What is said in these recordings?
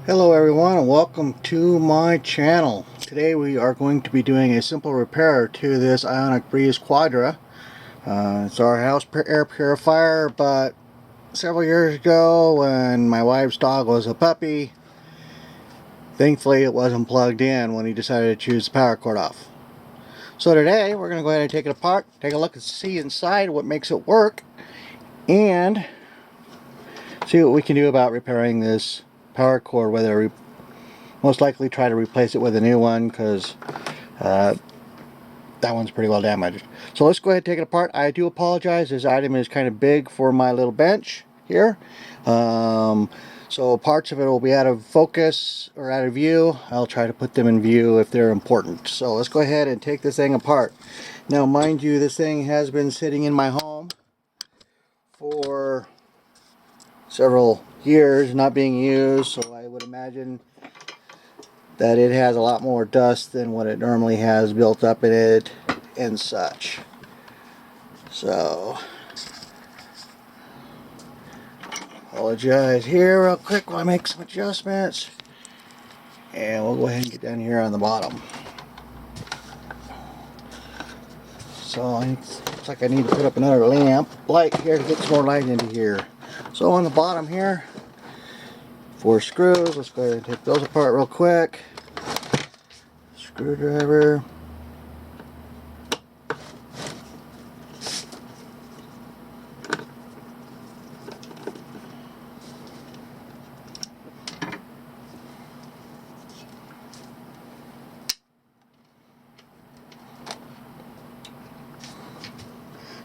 Hello everyone and welcome to my channel. Today we are going to be doing a simple repair to this Ionic Breeze Quadra. It's our house air purifier, but several years ago when my wife's dog was a puppy, thankfully it wasn't plugged in when he decided to choose the power cord off. So today we're going to go ahead and take it apart, take a look and see inside what makes it work, and see what we can do about repairing this power cord, whether we most likely try to replace it with a new one because that one's pretty well damaged. So let's go ahead and take it apart. I do apologize, this item is kind of big for my little bench here. So parts of it will be out of focus or out of view. I'll try to put them in view if they're important. So let's go ahead and take this thing apart. Now mind you, this thing has been sitting in my home for several years not being used, so I would imagine that it has a lot more dust than what it normally has built up in it and such. So apologize here real quick while I make some adjustments, and we'll go ahead and get down here on the bottom. So it looks like I need to put up another light here to get some more light into here. So on the bottom here, 4 screws. Let's go ahead and take those apart real quick. Screwdriver.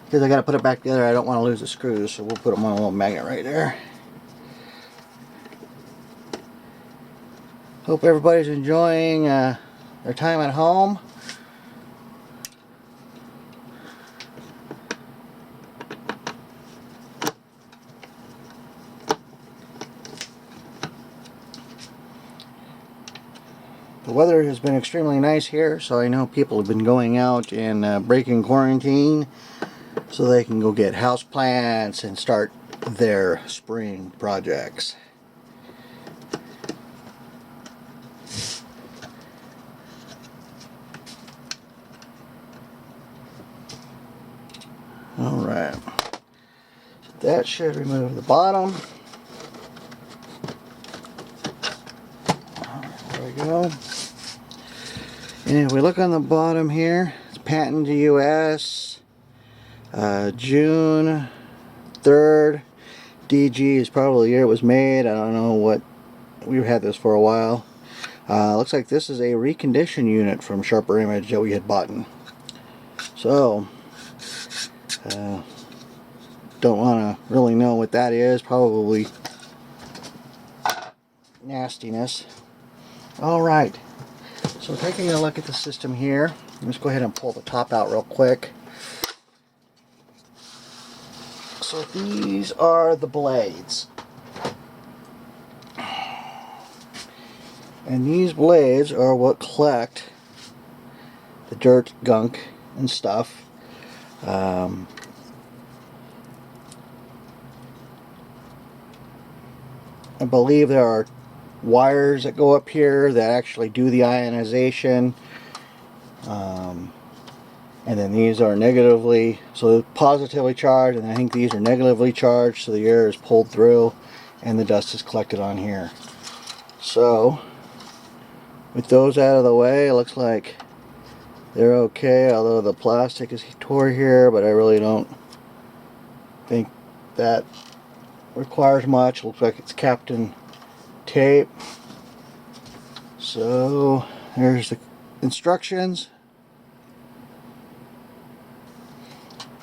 Because I got to put it back together, I don't want to lose the screws, so we'll put them on a little magnet right there. Hope everybody's enjoying their time at home. The weather has been extremely nice here, so I know people have been going out and breaking quarantine so they can go get house plants and start their spring projects. Alright, so that should remove the bottom. There we go. And if we look on the bottom here, it's patent to US, June 3rd. DG is probably the year it was made. I don't know what. We've had this for a while. Looks like this is a recondition unit from Sharper Image that we had bought. So, don't want to really know what that is. Probably nastiness. Alright, so taking a look at the system here, let's go ahead and pull the top out real quick. So these are the blades. And these blades are what collect the dirt, gunk, and stuff. I believe there are wires that go up here that actually do the ionization. And then these are negatively, so positively charged, and I think these are negatively charged, so the air is pulled through and the dust is collected on here. So with those out of the way, it looks like they're okay, although the plastic is tore here, but I really don't think that requires much. Looks like it's capped in tape. So there's the instructions.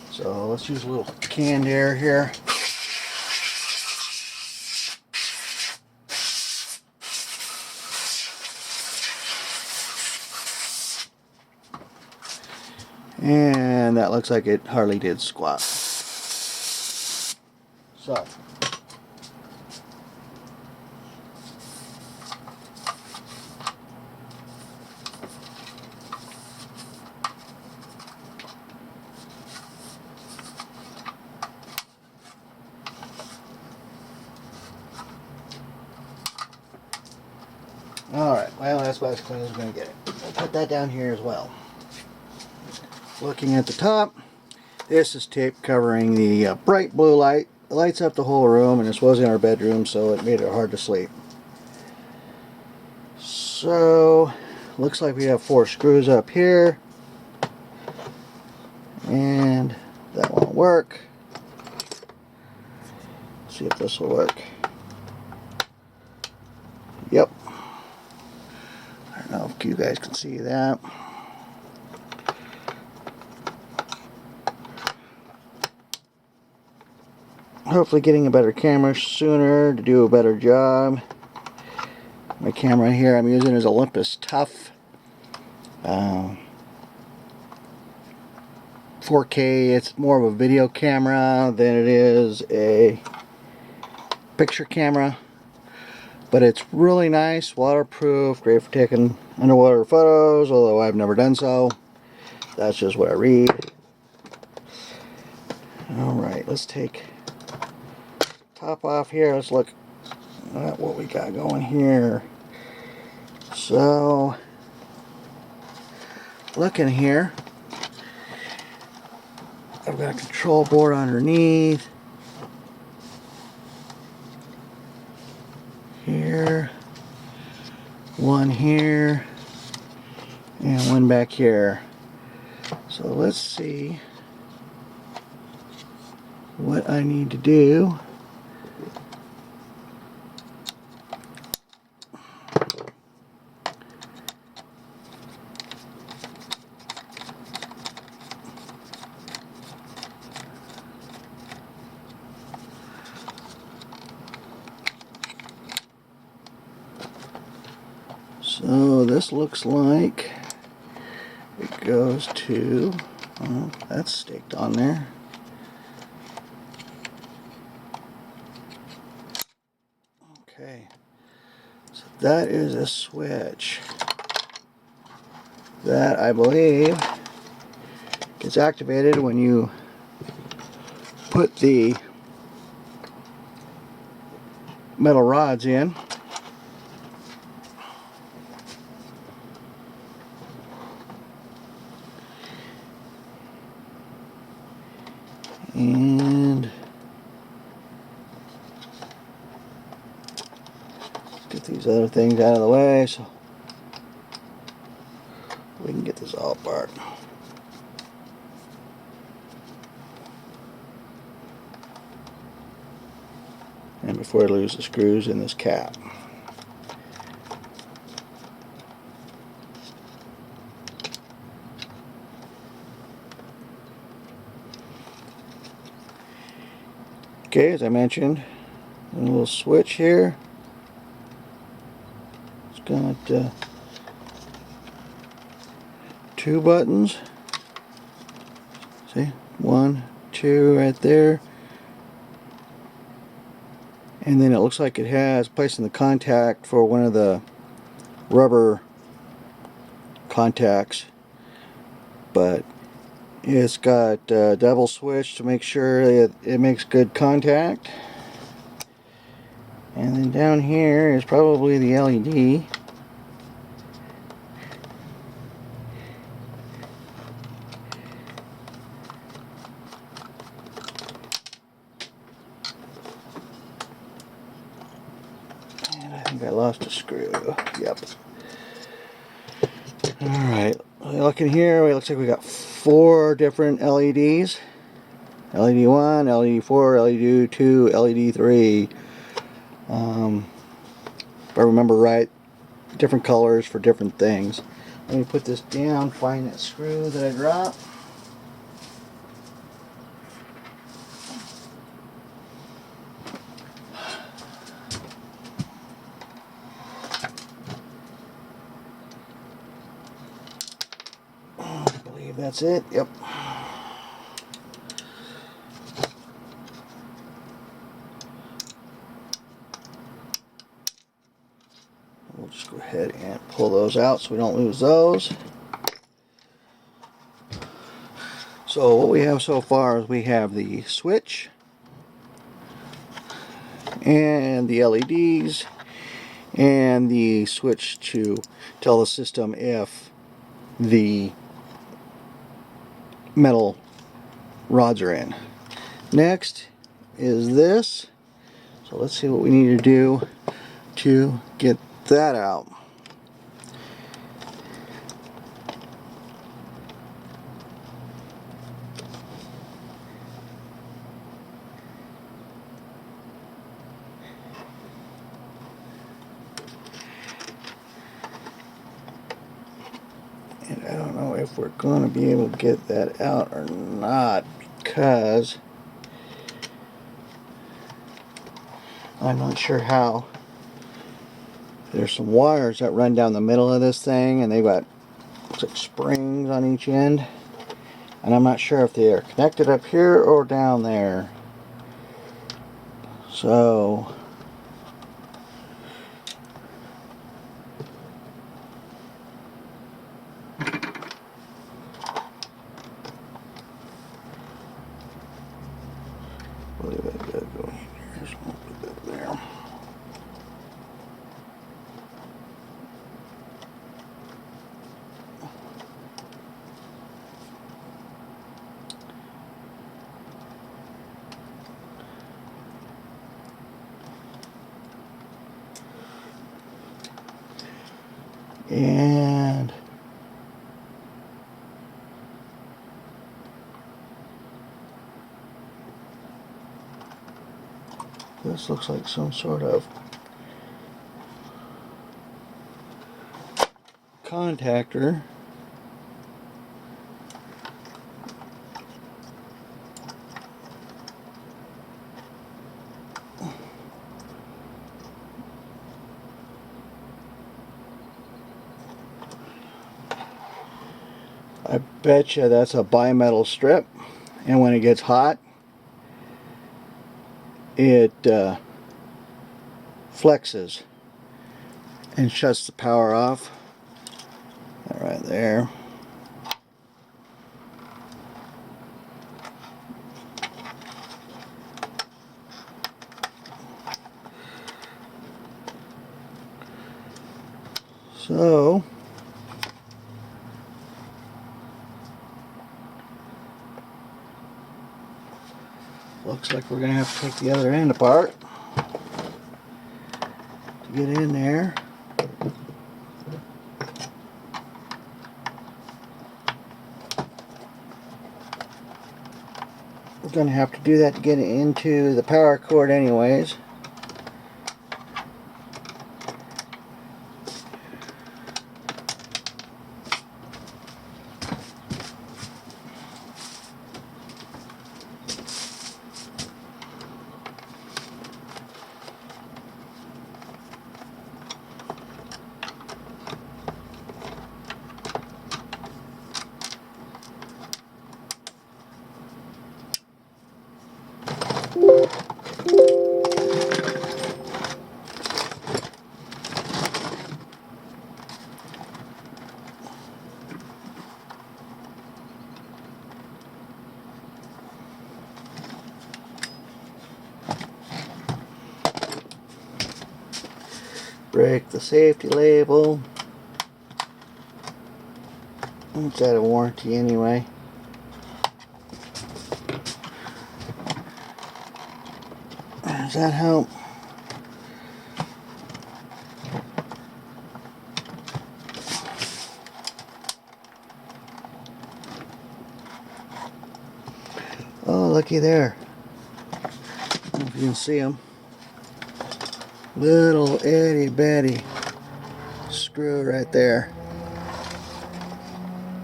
So let's use a little canned air here. And that looks like it hardly did squat. So Alright, well that's about as clean as we're going to get it. We'll put that down here as well. Looking at the top, this is tape covering the bright blue light. It lights up the whole room, and this was in our bedroom, so it made it hard to sleep. So, looks like we have 4 screws up here, and that won't work. Let's see if this will work. Yep. I don't know if you guys can see that. Hopefully getting a better camera sooner to do a better job. My camera here I'm using is Olympus Tough. 4K, it's more of a video camera than it is a picture camera. But it's really nice, waterproof, great for taking underwater photos, although I've never done so. That's just what I read. Alright, let's take top off here. Let's look at what we got going here. So, looking here, I've got a control board underneath. Here, one here, and one back here. So let's see what I need to do. So this looks like it goes to, oh, that's staked on there. Okay, so that is a switch that I believe gets activated when you put the metal rods in. And get these other things out of the way so we can get this all apart. And before I lose the screws in this cap. Okay, as I mentioned, a little switch here. It's got 2 buttons. See, 1, 2 right there. And then it looks like it has placing the contact for one of the rubber contacts. But it's got a double switch to make sure it makes good contact. And then down here is probably the LED. And I think I lost a screw. Yep. Alright, looking here, it looks like we got 4 different LEDs. LED 1, LED 4, LED 2, LED 3. If I remember right, different colors for different things. Let me put this down, find that screw that I dropped. I believe that's it. Yep. We'll just go ahead and pull those out so we don't lose those. So what we have so far is we have the switch and the LEDs and the switch to tell the system if the metal rods are in. Next is this. So let's see what we need to do to get that out. And I don't know if we're going to be able to get that out or not, because I'm not sure how. There's some wires that run down the middle of this thing, and they've got looks like springs on each end, and I'm not sure if they are connected up here or down there. So I believe I gotta go in here, so I'll put that there. And this looks like some sort of contactor. I bet you that's a bimetal strip, and when it gets hot, it flexes and shuts the power off. That right there. So looks like we're going to have to take the other end apart to get in there. We're going to have to do that to get it into the power cord anyways. Break the safety label. It's out of warranty anyway. Does that help? Oh, looky there. I don't know if you can see them. Little itty bitty screw right there.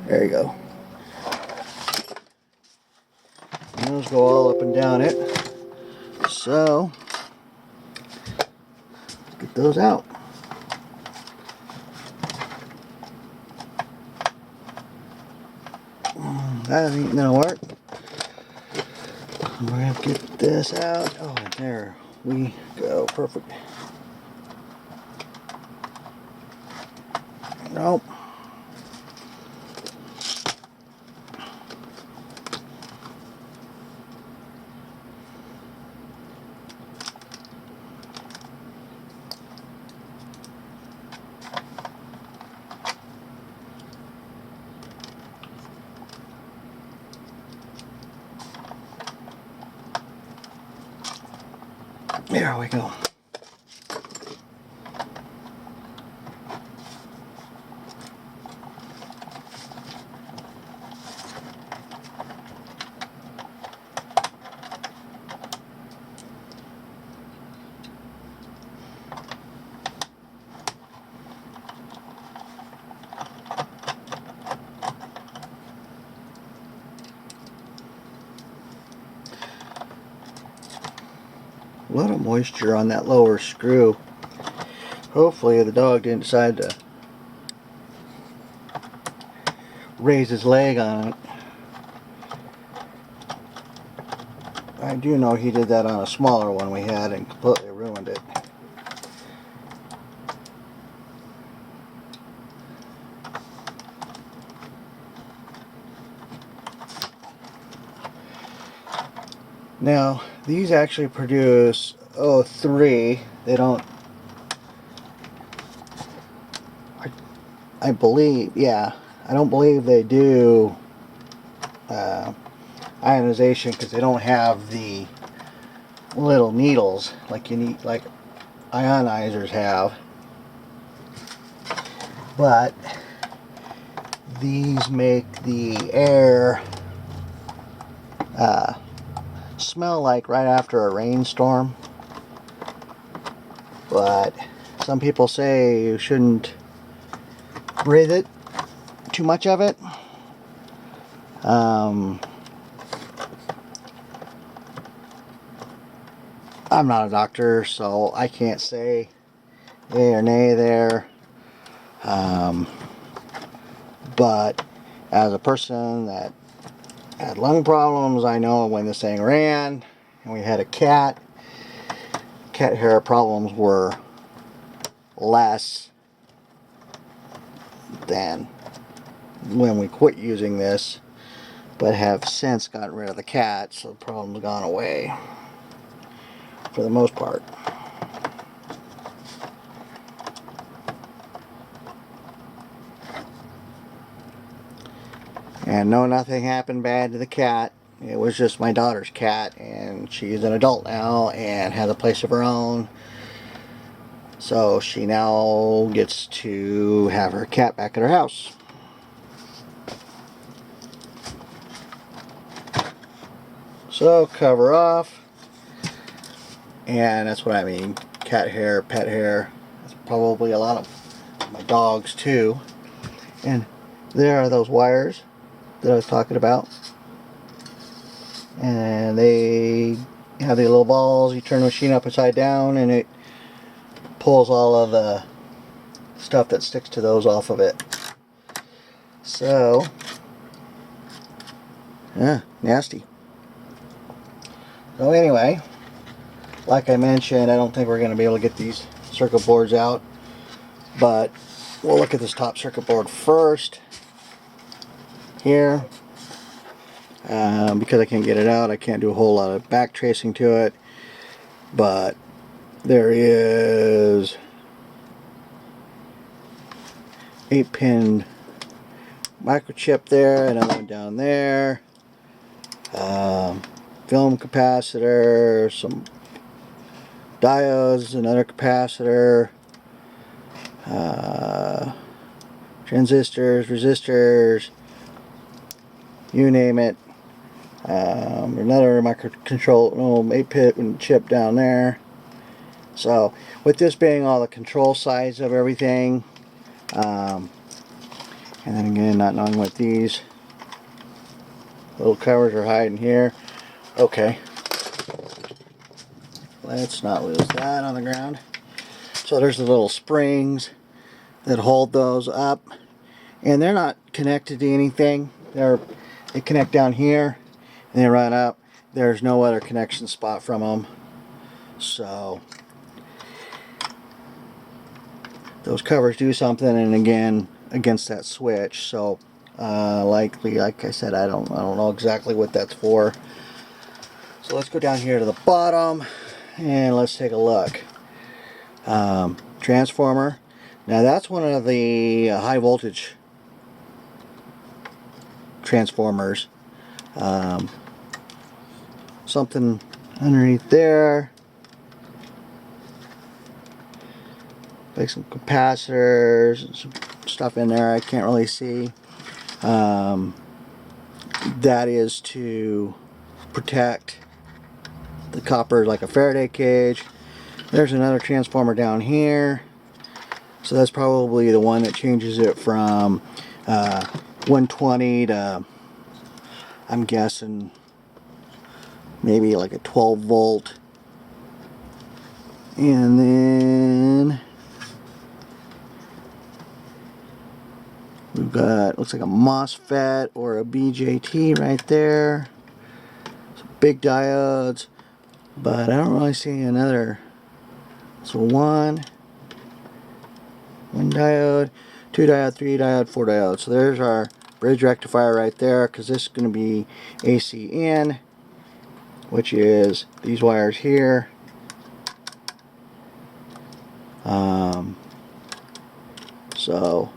There you go. And those go all up and down it. So, let's get those out. That ain't gonna work. We're gonna have to get this out. Oh, there we go. Perfect. Nope. There we go. A lot of moisture on that lower screw. Hopefully the dog didn't decide to raise his leg on it. I do know he did that on a smaller one we had and completely ruined it. Now, these actually produce O3. They don't, I believe, yeah, I don't believe they do ionization because they don't have the little needles like you need, like ionizers have. But these make the air smell like right after a rainstorm. But some people say you shouldn't breathe it, too much of it. I'm not a doctor, so I can't say yay or nay there. But as a person that had lung problems, I know when this thing ran and we had a cat hair problems were less than when we quit using this, but have since gotten rid of the cat, so the problem's gone away for the most part. And no, nothing happened bad to the cat. It was just my daughter's cat, and she's an adult now and has a place of her own. So she now gets to have her cat back at her house. So cover off. And that's what I mean. Cat hair, pet hair. That's probably a lot of my dogs too. And there are those wires that I was talking about. And they have these little balls. You turn the machine upside down and it pulls all of the stuff that sticks to those off of it. So, yeah, nasty. So anyway, like I mentioned, I don't think we're going to be able to get these circuit boards out, but we'll look at this top circuit board first here. Because I can't get it out, I can't do a whole lot of back tracing to it, but there is 8-pin microchip there, another one down there, film capacitor, some diodes, another capacitor, transistors, resistors, you name it. Another microcontrol, 8-pin chip down there. So with this being all the control sides of everything, and then again not knowing what these little covers are hiding here. Okay, let's not lose that on the ground. So there's the little springs that hold those up, and they're not connected to anything. They connect down here and they run up. There's no other connection spot from them, so those covers do something, and again against that switch. So likely, like I said, I don't know exactly what that's for. So let's go down here to the bottom and let's take a look. Transformer. Now that's one of the high voltage transformers. Something underneath there. like some capacitors and some stuff in there I can't really see. That is to protect the copper like a Faraday cage. There's another transformer down here. So that's probably the one that changes it from 120 to, I'm guessing, maybe like a 12 volt. And then we've got, looks like a MOSFET or a BJT right there. Some big diodes, but I don't really see another. So one diode, 2 diode, 3 diode, 4 diode. So there's our bridge rectifier right there, because this is going to be AC in, which is these wires here. So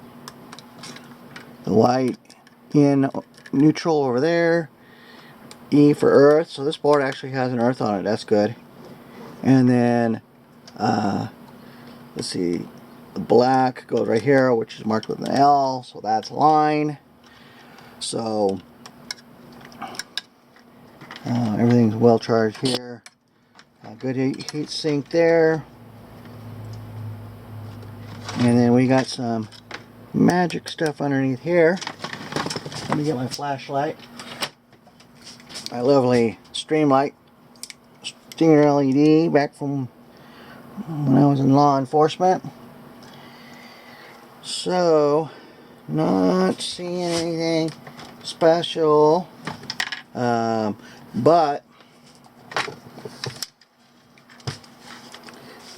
the white in neutral over there, E for earth. So this board actually has an earth on it. That's good. And then let's see, the black goes right here, which is marked with an L. So that's line. So everything's well charged here. Good heat sink there. And then we got some magic stuff underneath here. Let me get my flashlight. My lovely Streamlight stinger LED back from when I was in law enforcement. So, not seeing anything special, but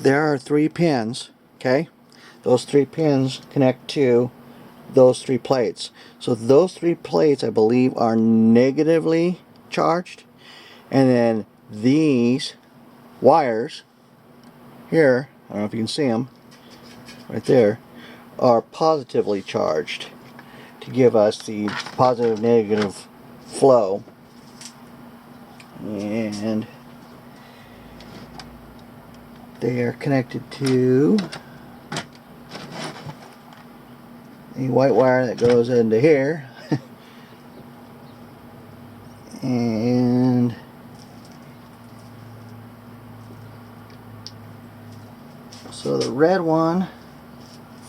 there are 3 pins, okay? Those 3 pins connect to those 3 plates. So those 3 plates, I believe, are negatively charged, and then these wires here, I don't know if you can see them right there, are positively charged to give us the positive negative flow. And they are connected to a white wire that goes into here. And so the red one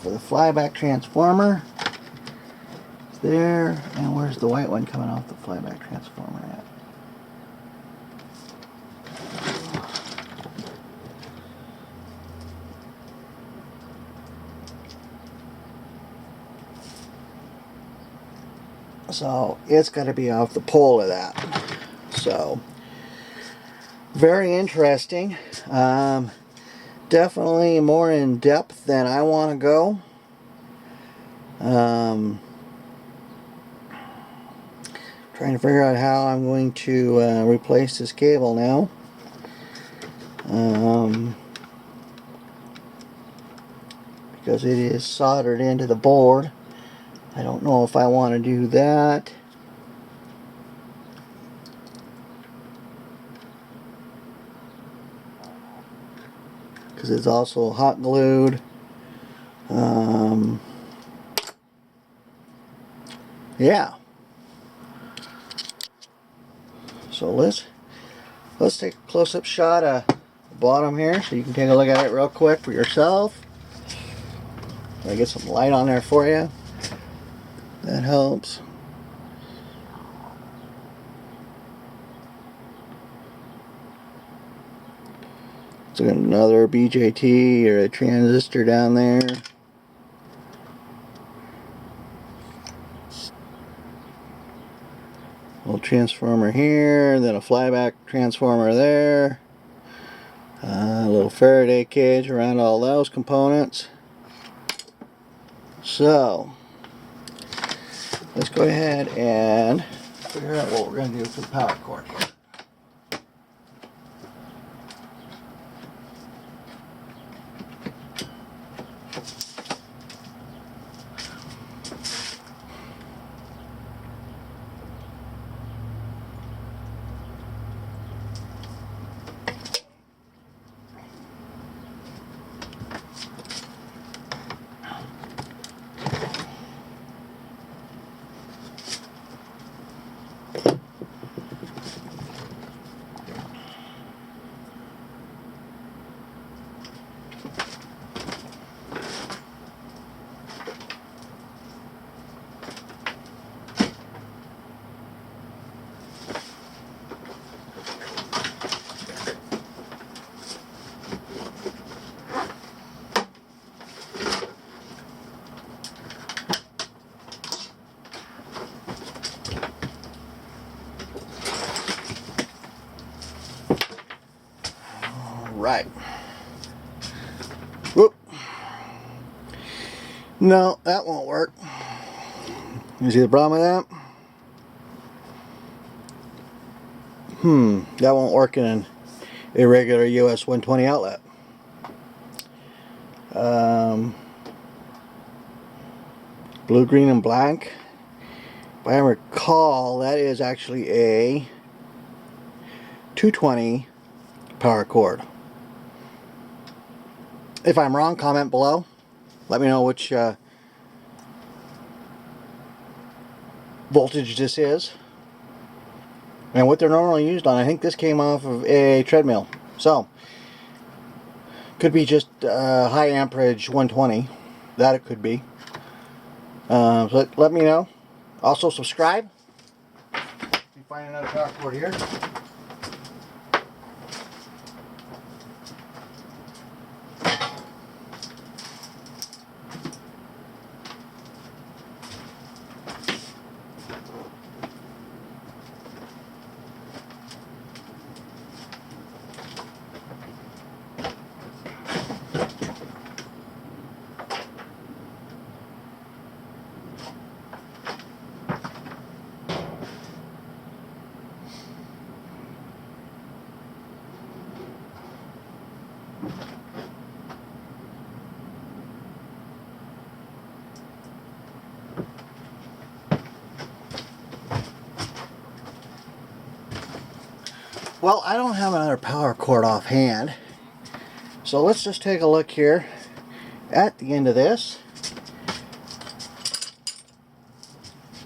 for the flyback transformer is there, and where's the white one coming off the flyback transformer at? So it's got to be off the pole of that. So very interesting. Definitely more in depth than I want to go. Trying to figure out how I'm going to replace this cable now. Because it is soldered into the board. I don't know if I want to do that. Because it's also hot glued. Yeah. So let's take a close-up shot of the bottom here, so you can take a look at it real quick for yourself. I get some light on there for you. That helps. So got another BJT or a transistor down there. Little transformer here, then a flyback transformer there. A little Faraday cage around all those components. So let's go ahead and figure out what we're going to do for the power cord here. No, that won't work. You see the problem with that? That won't work in a regular US 120 outlet. Blue, green, and black. If I recall, that is actually a 220 power cord. If I'm wrong, comment below. Let me know which voltage this is and what they're normally used on. I think this came off of a treadmill, so could be just high amperage 120. That it could be. So let me know. Also subscribe. You find another power cord here. Well, I don't have another power cord offhand, so let's just take a look here at the end of this.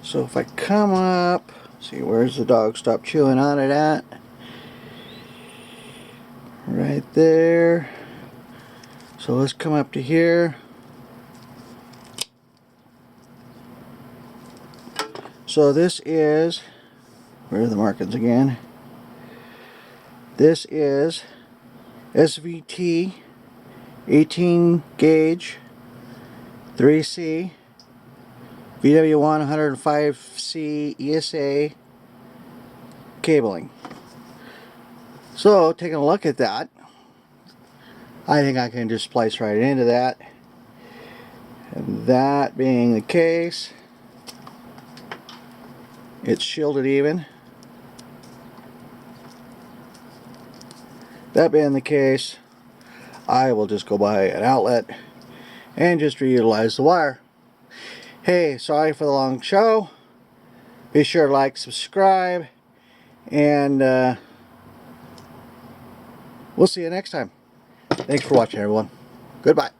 So if I come up, see, where's the dog stop chewing on it at? Right there. So let's come up to here. So this is, where are the markings again? This is SVT 18 gauge 3C VW1 105C ESA cabling. So taking a look at that, I think I can just splice right into that. And that being the case, it's shielded even. That being the case, I will just go buy an outlet and just reutilize the wire. Hey, sorry for the long show. Be sure to like, subscribe, and we'll see you next time. Thanks for watching, everyone. Goodbye.